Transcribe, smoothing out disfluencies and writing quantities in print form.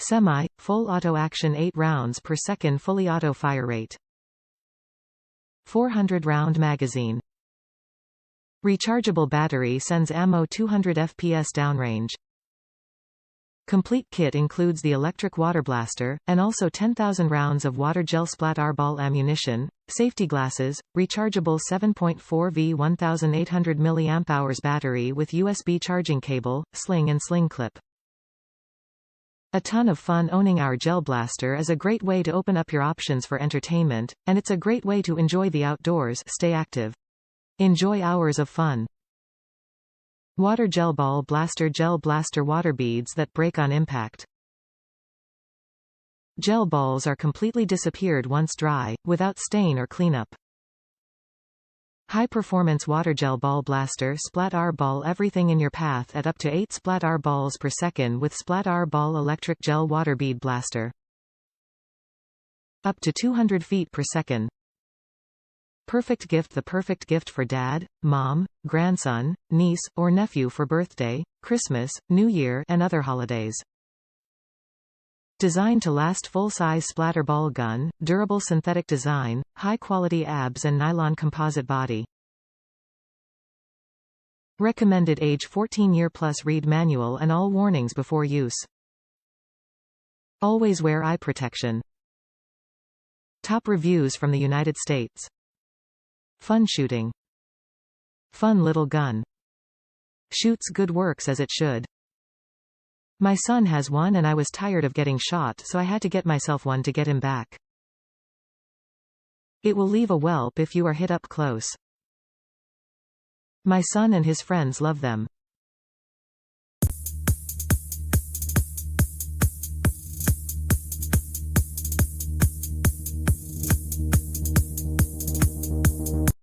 Semi, full auto action 8 rounds per second fully auto fire rate. 400 round magazine. Rechargeable battery sends ammo 200 fps downrange. Complete kit includes the electric water blaster, and also 10,000 rounds of water gel SplatRBall ammunition, safety glasses, rechargeable 7.4V 1800 mAh battery with USB charging cable, sling and sling clip. A ton of fun. Owning our gel blaster is a great way to open up your options for entertainment, and it's a great way to enjoy the outdoors, stay active. Enjoy hours of fun. Water gel ball blaster. Gel blaster water beads that break on impact. Gel balls are completely disappeared once dry, without stain or cleanup. High-performance water gel ball blaster. SplatRBall. Everything in your path at up to 8 SplatRBalls per second with SplatRBall electric gel water bead blaster. Up to 200 feet per second. Perfect gift. The perfect gift for dad, mom, grandson, niece, or nephew for birthday, Christmas, New Year, and other holidays. Designed to last. Full-size SplatRBall gun, durable synthetic design, high-quality abs and nylon composite body. Recommended age 14 plus. Read manual and all warnings before use. Always wear eye protection. Top reviews from the United States. Fun shooting. Fun little gun. Shoots good. Works as it should. My son has one and I was tired of getting shot, so I had to get myself one to get him back. It will leave a whelp if you are hit up close. My son and his friends love them.